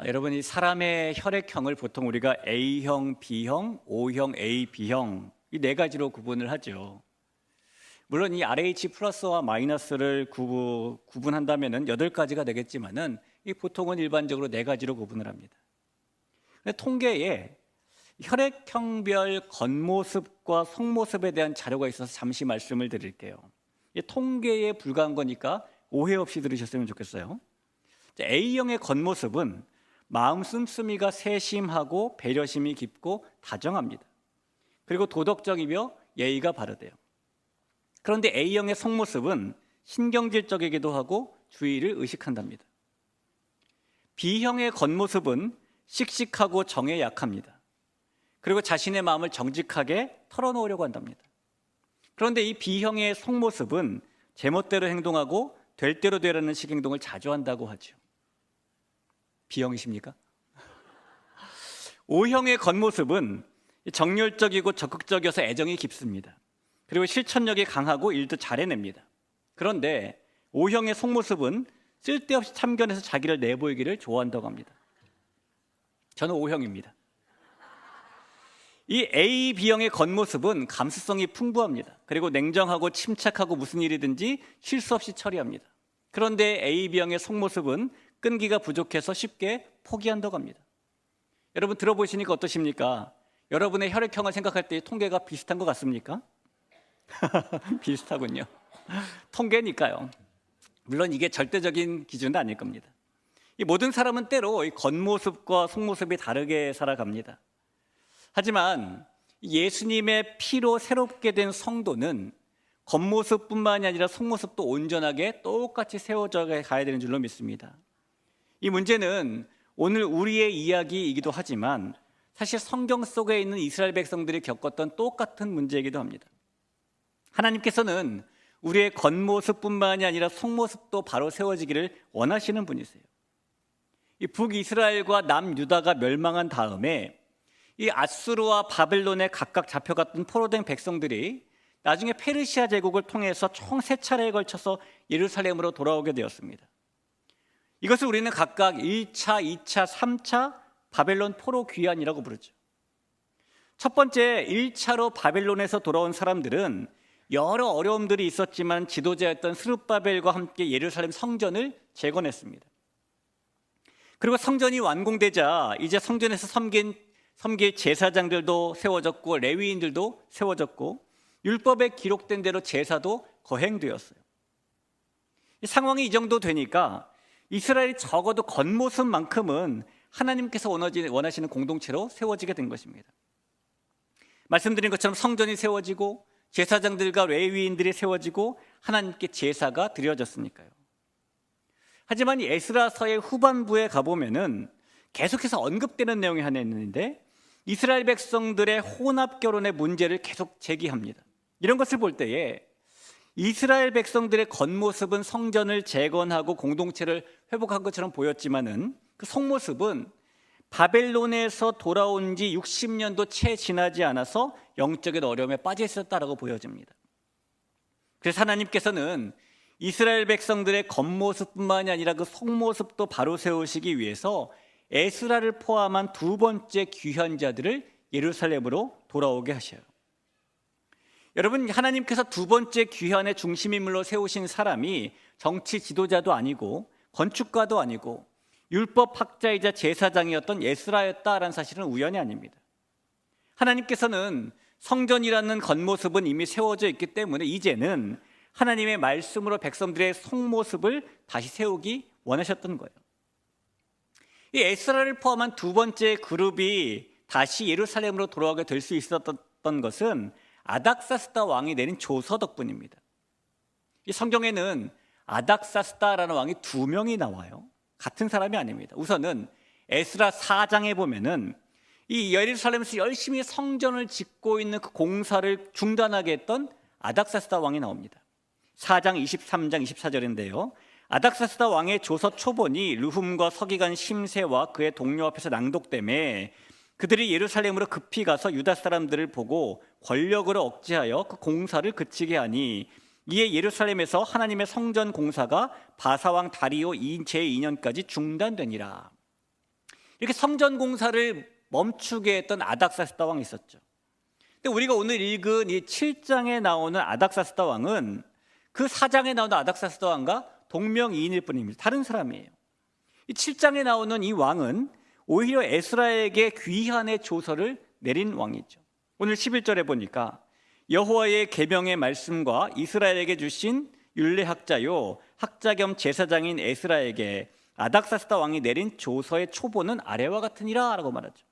여러분이 사람의 혈액형을 보통 우리가 A형, B형, O형, AB-형 이 네 가지로 구분을 하죠. 물론 이 RH 플러스와 마이너스를 구분한다면은 8가지가 되겠지만은 이 보통은 일반적으로 네 가지로 구분을 합니다. 근데 통계에 혈액형별 겉모습과 속모습에 대한 자료가 있어서 잠시 말씀을 드릴게요. 이 통계에 불과한 거니까 오해 없이 들으셨으면 좋겠어요. A형의 겉모습은 마음 씀씀이가 세심하고 배려심이 깊고 다정합니다. 그리고 도덕적이며 예의가 바르대요. 그런데 A형의 속모습은 신경질적이기도 하고 주의를 의식한답니다. B형의 겉모습은 씩씩하고 정에 약합니다. 그리고 자신의 마음을 정직하게 털어놓으려고 한답니다. 그런데 이 B형의 속모습은 제멋대로 행동하고 될 대로 되라는 식 행동을 자주 한다고 하죠. B형이십니까? O형의 겉모습은 정열적이고 적극적이어서 애정이 깊습니다. 그리고 실천력이 강하고 일도 잘 해냅니다. 그런데 O형의 속모습은 쓸데없이 참견해서 자기를 내보이기를 좋아한다고 합니다. 저는 O형입니다. 이 A, B형의 겉모습은 감수성이 풍부합니다. 그리고 냉정하고 침착하고 무슨 일이든지 실수 없이 처리합니다. 그런데 A, B형의 속모습은 끈기가 부족해서 쉽게 포기한다고 합니다. 여러분 들어보시니까 어떠십니까? 여러분의 혈액형을 생각할 때 통계가 비슷한 것 같습니까? 비슷하군요. 통계니까요. 물론 이게 절대적인 기준은 아닐 겁니다. 이 모든 사람은 때로 이 겉모습과 속모습이 다르게 살아갑니다. 하지만 예수님의 피로 새롭게 된 성도는 겉모습뿐만이 아니라 속모습도 온전하게 똑같이 세워져 가야 되는 줄로 믿습니다. 이 문제는 오늘 우리의 이야기이기도 하지만 사실 성경 속에 있는 이스라엘 백성들이 겪었던 똑같은 문제이기도 합니다. 하나님께서는 우리의 겉모습뿐만이 아니라 속모습도 바로 세워지기를 원하시는 분이세요. 이 북이스라엘과 남유다가 멸망한 다음에 이 아수르와 바벨론에 각각 잡혀갔던 포로된 백성들이 나중에 페르시아 제국을 통해서 총 3차례에 걸쳐서 예루살렘으로 돌아오게 되었습니다. 이것을 우리는 각각 1차, 2차, 3차 바벨론 포로 귀환이라고 부르죠. 첫 번째 1차로 바벨론에서 돌아온 사람들은 여러 어려움들이 있었지만 지도자였던 스룹바벨과 함께 예루살렘 성전을 재건했습니다. 그리고 성전이 완공되자 이제 성전에서 섬길 제사장들도 세워졌고 레위인들도 세워졌고 율법에 기록된 대로 제사도 거행되었어요. 이 상황이 이 정도 되니까 이스라엘이 적어도 겉모습만큼은 하나님께서 원하시는 공동체로 세워지게 된 것입니다. 말씀드린 것처럼 성전이 세워지고 제사장들과 레위인들이 세워지고 하나님께 제사가 드려졌으니까요. 하지만 이 에스라서의 후반부에 가보면은 계속해서 언급되는 내용이 하나 있는데 이스라엘 백성들의 혼합 결혼의 문제를 계속 제기합니다. 이런 것을 볼 때에 이스라엘 백성들의 겉모습은 성전을 재건하고 공동체를 회복한 것처럼 보였지만은 그 속모습은 바벨론에서 돌아온 지 60년도 채 지나지 않아서 영적인 어려움에 빠져 있었다라고 보여집니다. 그래서 하나님께서는 이스라엘 백성들의 겉모습뿐만이 아니라 그 속모습도 바로 세우시기 위해서 에스라를 포함한 두 번째 귀환자들을 예루살렘으로 돌아오게 하셔요. 여러분, 하나님께서 두 번째 귀환의 중심인물로 세우신 사람이 정치 지도자도 아니고 건축가도 아니고 율법학자이자 제사장이었던 에스라였다라는 사실은 우연이 아닙니다. 하나님께서는 성전이라는 겉모습은 이미 세워져 있기 때문에 이제는 하나님의 말씀으로 백성들의 속모습을 다시 세우기 원하셨던 거예요. 이 에스라를 포함한 두 번째 그룹이 다시 예루살렘으로 돌아오게 될 수 있었던 것은 아닥사스다 왕이 내린 조서 덕분입니다. 이 성경에는 아닥사스다라는 왕이 2명이 나와요. 같은 사람이 아닙니다. 우선은 에스라 4장에 보면은 이 예루살렘에서 열심히 성전을 짓고 있는 그 공사를 중단하게 했던 아닥사스다 왕이 나옵니다. 4장 23장 24절인데요. 아닥사스다 왕의 조서 초본이 르훔과 서기관 심세와 그의 동료 앞에서 낭독되매 그들이 예루살렘으로 급히 가서 유다 사람들을 보고 권력으로 억제하여 그 공사를 그치게 하니 이에 예루살렘에서 하나님의 성전 공사가 바사왕 다리오 제2년까지 중단되니라. 이렇게 성전 공사를 멈추게 했던 아닥사스다 왕이 있었죠. 근데 우리가 오늘 읽은 이 7장에 나오는 아닥사스다 왕은 그 4장에 나오는 아닥사스다 왕과 동명이인일 뿐입니다. 다른 사람이에요. 이 7장에 나오는 이 왕은 오히려 에스라에게 귀한의 조서를 내린 왕이죠. 오늘 11절에 보니까 여호와의 계명의 말씀과 이스라엘에게 주신 율례학자요 학자 겸 제사장인 에스라에게 아닥사스다 왕이 내린 조서의 초본은 아래와 같으니라 라고 말하죠.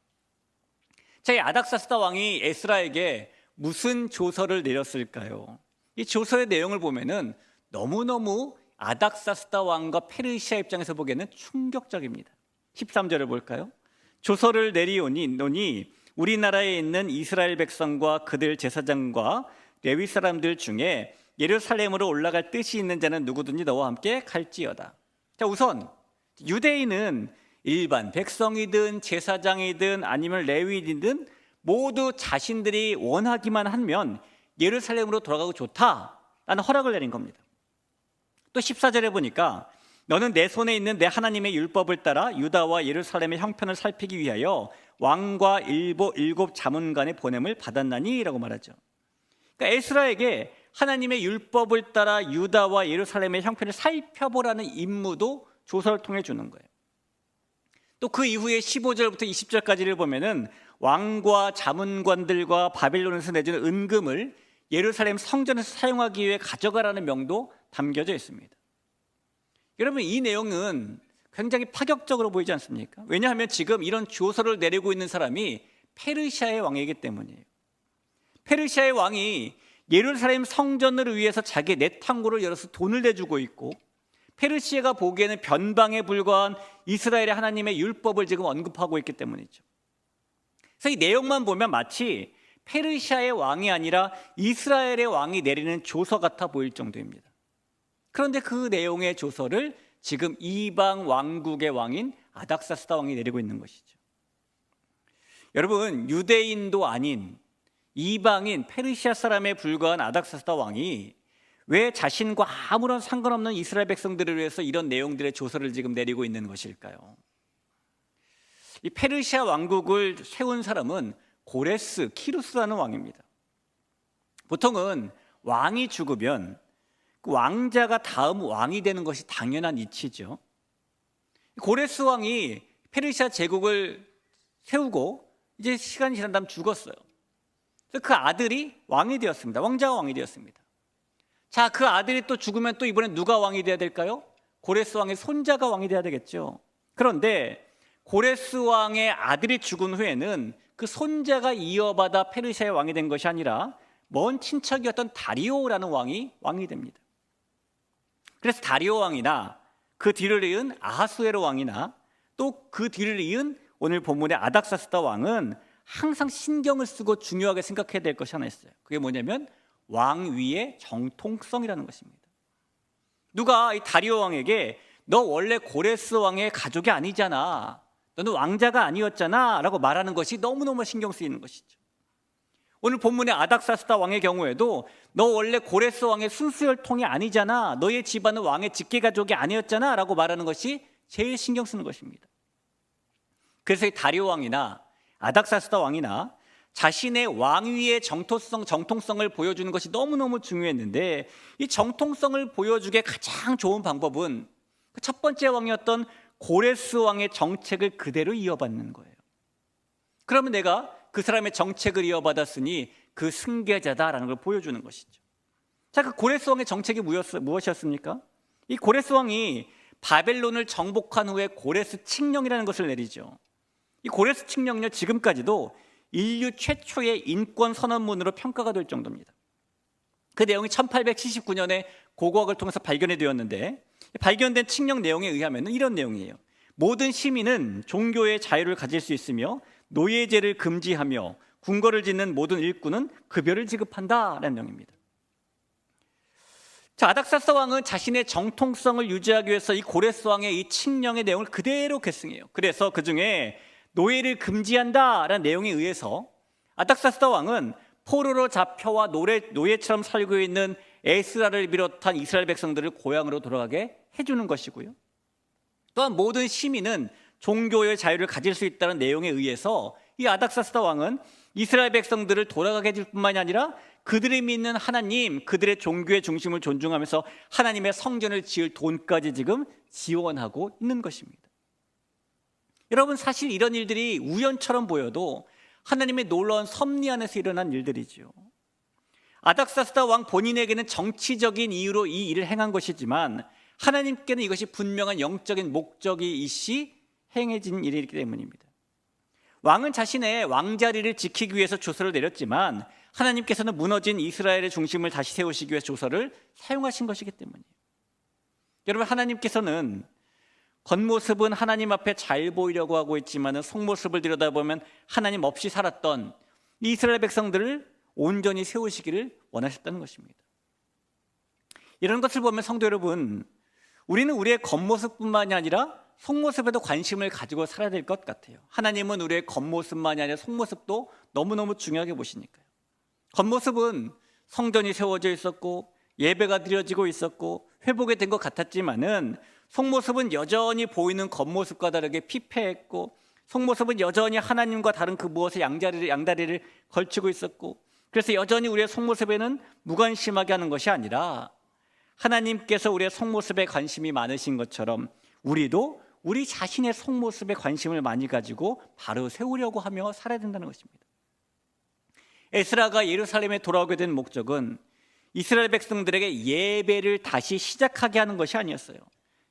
자, 이 아닥사스다 왕이 에스라에게 무슨 조서를 내렸을까요? 이 조서의 내용을 보면은 너무너무 아닥사스다 왕과 페르시아 입장에서 보기에는 충격적입니다. 13절을 볼까요? 조서를 내리오니 우리나라에 있는 이스라엘 백성과 그들 제사장과 레위 사람들 중에 예루살렘으로 올라갈 뜻이 있는 자는 누구든지 너와 함께 갈지어다. 자, 우선 유대인은 일반 백성이든 제사장이든 아니면 레위인이든 모두 자신들이 원하기만 하면 예루살렘으로 돌아가고 좋다라는 허락을 내린 겁니다. 또 14절에 보니까 너는 내 손에 있는 내 하나님의 율법을 따라 유다와 예루살렘의 형편을 살피기 위하여 왕과 일곱 자문관의 보냄을 받았나니 라고 말하죠. 그러니까 에스라에게 하나님의 율법을 따라 유다와 예루살렘의 형편을 살펴보라는 임무도 조서를 통해 주는 거예요. 또 그 이후에 15절부터 20절까지를 보면은 왕과 자문관들과 바벨론에서 내주는 은금을 예루살렘 성전에서 사용하기 위해 가져가라는 명도 담겨져 있습니다. 여러분, 이 내용은 굉장히 파격적으로 보이지 않습니까? 왜냐하면 지금 이런 조서를 내리고 있는 사람이 페르시아의 왕이기 때문이에요. 페르시아의 왕이 예루살렘 성전을 위해서 자기 내탕고를 열어서 돈을 내주고 있고, 페르시아가 보기에는 변방에 불과한 이스라엘의 하나님의 율법을 지금 언급하고 있기 때문이죠. 그래서 이 내용만 보면 마치 페르시아의 왕이 아니라 이스라엘의 왕이 내리는 조서 같아 보일 정도입니다. 그런데 그 내용의 조서를 지금 이방 왕국의 왕인 아닥사스다 왕이 내리고 있는 것이죠. 여러분, 유대인도 아닌 이방인 페르시아 사람에 불과한 아닥사스다 왕이 왜 자신과 아무런 상관없는 이스라엘 백성들을 위해서 이런 내용들의 조서를 지금 내리고 있는 것일까요? 이 페르시아 왕국을 세운 사람은 고레스, 키루스라는 왕입니다. 보통은 왕이 죽으면 그 왕자가 다음 왕이 되는 것이 당연한 이치죠. 고레스 왕이 페르시아 제국을 세우고 이제 시간이 지난 다음 죽었어요. 그래서 그 아들이 왕이 되었습니다. 왕자가 왕이 되었습니다. 자, 그 아들이 또 죽으면 또 이번엔 누가 왕이 돼야 될까요? 고레스 왕의 손자가 왕이 돼야 되겠죠. 그런데 고레스 왕의 아들이 죽은 후에는 그 손자가 이어받아 페르시아의 왕이 된 것이 아니라 먼 친척이었던 다리오라는 왕이 됩니다. 그래서 다리오 왕이나 그 뒤를 이은 아하수에로 왕이나 또 그 뒤를 이은 오늘 본문의 아닥사스다 왕은 항상 신경을 쓰고 중요하게 생각해야 될 것이 하나 있어요. 그게 뭐냐면 왕위의 정통성이라는 것입니다. 누가 이 다리오 왕에게 너 원래 고레스 왕의 가족이 아니잖아, 너는 왕자가 아니었잖아 라고 말하는 것이 너무너무 신경 쓰이는 것이죠. 오늘 본문의 아닥사스다 왕의 경우에도 너 원래 고레스 왕의 순수혈통이 아니잖아, 너의 집안은 왕의 직계가족이 아니었잖아 라고 말하는 것이 제일 신경 쓰는 것입니다. 그래서 이 다리오 왕이나 아닥사스다 왕이나 자신의 왕위의 정통성을 보여주는 것이 너무너무 중요했는데, 이 정통성을 보여주기에 가장 좋은 방법은 그 첫 번째 왕이었던 고레스 왕의 정책을 그대로 이어받는 거예요. 그러면 내가 그 사람의 정책을 이어받았으니 그 승계자다라는 걸 보여주는 것이죠. 자, 그 고레스 왕의 정책이 무엇이었습니까? 이 고레스 왕이 바벨론을 정복한 후에 고레스 칙령이라는 것을 내리죠. 이 고레스 칙령은요, 지금까지도 인류 최초의 인권 선언문으로 평가가 될 정도입니다. 그 내용이 1879년에 고고학을 통해서 발견이 되었는데, 발견된 칙령 내용에 의하면 이런 내용이에요. 모든 시민은 종교의 자유를 가질 수 있으며 노예제를 금지하며 궁궐을 짓는 모든 일꾼은 급여를 지급한다라는 내용입니다. 자, 아닥사스다 왕은 자신의 정통성을 유지하기 위해서 이 고레스 왕의 이 칙령의 내용을 그대로 계승해요. 그래서 그 중에 노예를 금지한다라는 내용에 의해서 아닥사스다 왕은 포로로 잡혀와 노예처럼 살고 있는 에스라를 비롯한 이스라엘 백성들을 고향으로 돌아가게 해주는 것이고요. 또한 모든 시민은 종교의 자유를 가질 수 있다는 내용에 의해서 이 아닥사스다 왕은 이스라엘 백성들을 돌아가게 해줄 뿐만이 아니라 그들이 믿는 하나님, 그들의 종교의 중심을 존중하면서 하나님의 성전을 지을 돈까지 지금 지원하고 있는 것입니다. 여러분, 사실 이런 일들이 우연처럼 보여도 하나님의 놀라운 섭리 안에서 일어난 일들이죠. 아닥사스다 왕 본인에게는 정치적인 이유로 이 일을 행한 것이지만 하나님께는 이것이 분명한 영적인 목적이 있이 행해진 일이기 때문입니다. 왕은 자신의 왕자리를 지키기 위해서 조서를 내렸지만 하나님께서는 무너진 이스라엘의 중심을 다시 세우시기 위해서 조서를 사용하신 것이기 때문이에요. 여러분, 하나님께서는 겉모습은 하나님 앞에 잘 보이려고 하고 있지만 속모습을 들여다보면 하나님 없이 살았던 이스라엘 백성들을 온전히 세우시기를 원하셨다는 것입니다. 이런 것을 보면 성도 여러분, 우리는 우리의 겉모습뿐만이 아니라 속모습에도 관심을 가지고 살아야 될 것 같아요. 하나님은 우리의 겉모습만이 아니라 속모습도 너무너무 중요하게 보시니까요. 겉모습은 성전이 세워져 있었고 예배가 드려지고 있었고 회복이 된 것 같았지만은 속모습은 여전히 보이는 겉모습과 다르게 피폐했고 속모습은 여전히 하나님과 다른 그 무엇에 양다리를 걸치고 있었고 그래서 여전히 우리의 속모습에는 무관심하게 하는 것이 아니라 하나님께서 우리의 속모습에 관심이 많으신 것처럼 우리도 우리 자신의 속모습에 관심을 많이 가지고 바로 세우려고 하며 살아야 된다는 것입니다. 에스라가 예루살렘에 돌아오게 된 목적은 이스라엘 백성들에게 예배를 다시 시작하게 하는 것이 아니었어요.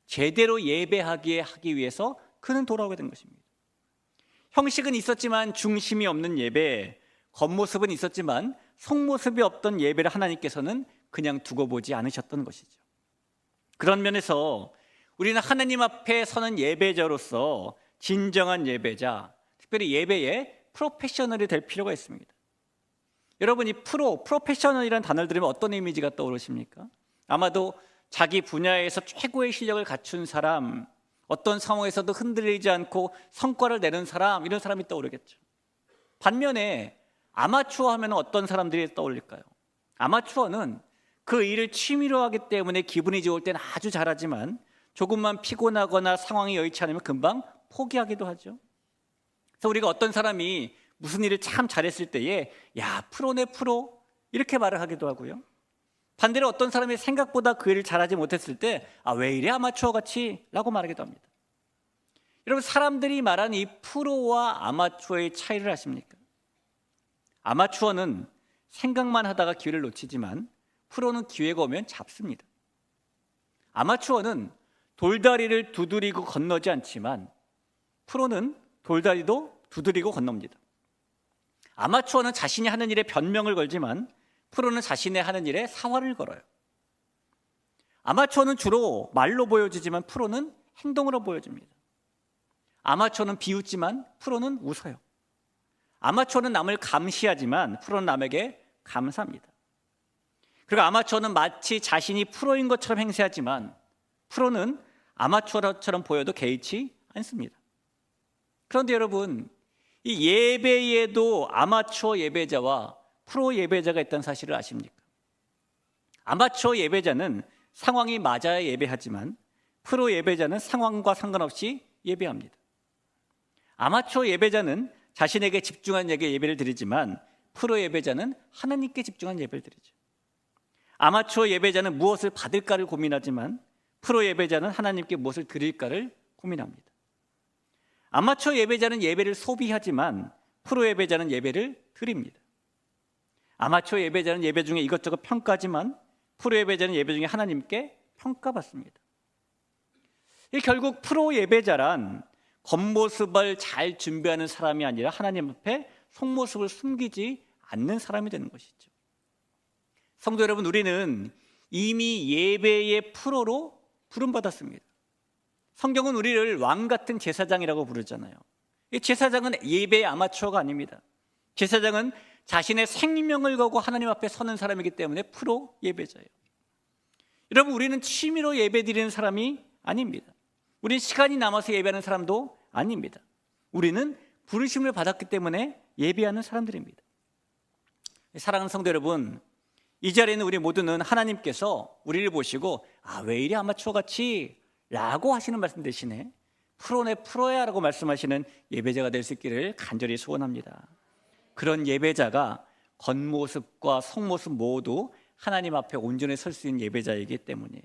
제대로 예배하기 위해서 그는 돌아오게 된 것입니다. 형식은 있었지만 중심이 없는 예배, 겉모습은 있었지만 속모습이 없던 예배를 하나님께서는 그냥 두고 보지 않으셨던 것이죠. 그런 면에서 우리는 하나님 앞에 서는 예배자로서 진정한 예배자, 특별히 예배의 프로페셔널이 될 필요가 있습니다. 여러분, 이 프로페셔널이라는 단어를 들으면 어떤 이미지가 떠오르십니까? 아마도 자기 분야에서 최고의 실력을 갖춘 사람, 어떤 상황에서도 흔들리지 않고 성과를 내는 사람, 이런 사람이 떠오르겠죠. 반면에 아마추어 하면 어떤 사람들이 떠올릴까요? 아마추어는 그 일을 취미로 하기 때문에 기분이 좋을 때는 아주 잘하지만 조금만 피곤하거나 상황이 여의치 않으면 금방 포기하기도 하죠. 그래서 우리가 어떤 사람이 무슨 일을 참 잘했을 때에 야, 프로네 프로, 이렇게 말을 하기도 하고요. 반대로 어떤 사람이 생각보다 그 일을 잘하지 못했을 때 아, 왜 이래 아마추어 같이? 라고 말하기도 합니다. 여러분, 사람들이 말하는 이 프로와 아마추어의 차이를 아십니까? 아마추어는 생각만 하다가 기회를 놓치지만 프로는 기회가 오면 잡습니다. 아마추어는 돌다리를 두드리고 건너지 않지만 프로는 돌다리도 두드리고 건넙니다. 아마추어는 자신이 하는 일에 변명을 걸지만 프로는 자신의 하는 일에 사활을 걸어요. 아마추어는 주로 말로 보여주지만 프로는 행동으로 보여줍니다. 아마추어는 비웃지만 프로는 웃어요. 아마추어는 남을 감시하지만 프로는 남에게 감사합니다. 그리고 아마추어는 마치 자신이 프로인 것처럼 행세하지만 프로는 아마추어처럼 보여도 개의치 않습니다. 그런데 여러분, 이 예배에도 아마추어 예배자와 프로 예배자가 있다는 사실을 아십니까? 아마추어 예배자는 상황이 맞아야 예배하지만 프로 예배자는 상황과 상관없이 예배합니다. 아마추어 예배자는 자신에게 집중한 예배를 드리지만 프로 예배자는 하나님께 집중한 예배를 드리죠. 아마추어 예배자는 무엇을 받을까를 고민하지만 프로 예배자는 하나님께 무엇을 드릴까를 고민합니다. 아마추어 예배자는 예배를 소비하지만 프로 예배자는 예배를 드립니다. 아마추어 예배자는 예배 중에 이것저것 평가하지만 프로 예배자는 예배 중에 하나님께 평가받습니다. 결국 프로 예배자란 겉모습을 잘 준비하는 사람이 아니라 하나님 앞에 속모습을 숨기지 않는 사람이 되는 것이죠. 성도 여러분, 우리는 이미 예배의 프로로 부름받았습니다. 성경은 우리를 왕 같은 제사장이라고 부르잖아요. 이 제사장은 예배의 아마추어가 아닙니다. 제사장은 자신의 생명을 걸고 하나님 앞에 서는 사람이기 때문에 프로 예배자예요. 여러분, 우리는 취미로 예배 드리는 사람이 아닙니다. 우리는 시간이 남아서 예배하는 사람도 아닙니다. 우리는 부르심을 받았기 때문에 예배하는 사람들입니다. 사랑하는 성도 여러분, 이 자리에 있는 우리 모두는 하나님께서 우리를 보시고 아, 왜 이리 아마추어같이? 라고 하시는 말씀 대신에 풀어야라고 말씀하시는 예배자가 될 수 있기를 간절히 소원합니다. 그런 예배자가 겉모습과 속모습 모두 하나님 앞에 온전히 설 수 있는 예배자이기 때문이에요.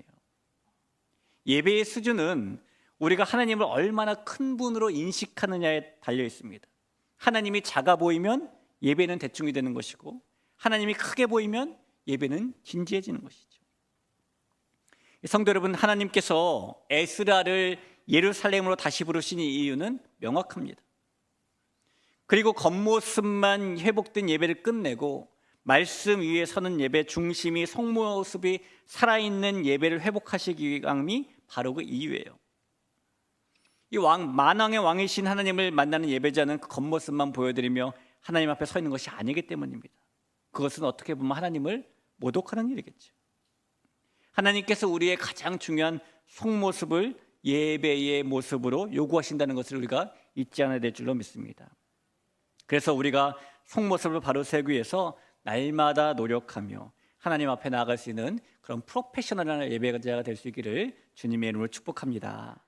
예배의 수준은 우리가 하나님을 얼마나 큰 분으로 인식하느냐에 달려 있습니다. 하나님이 작아 보이면 예배는 대충이 되는 것이고, 하나님이 크게 보이면 예배는 진지해지는 것이죠. 성도 여러분, 하나님께서 에스라를 예루살렘으로 다시 부르신 이유는 명확합니다. 그리고 겉모습만 회복된 예배를 끝내고 말씀 위에 서는 예배 중심이 속모습이 살아있는 예배를 회복하시기 위함이 바로 그 이유예요. 이 만왕의 왕이신 하나님을 만나는 예배자는 그 겉모습만 보여드리며 하나님 앞에 서 있는 것이 아니기 때문입니다. 그것은 어떻게 보면 하나님을 모독하는 일이겠죠. 하나님께서 우리의 가장 중요한 속모습을 예배의 모습으로 요구하신다는 것을 우리가 잊지 않아야 될 줄로 믿습니다. 그래서 우리가 속모습을 바로 세우기 위해서 날마다 노력하며 하나님 앞에 나아갈 수 있는 그런 프로페셔널한 예배자가 될 수 있기를 주님의 이름으로 축복합니다.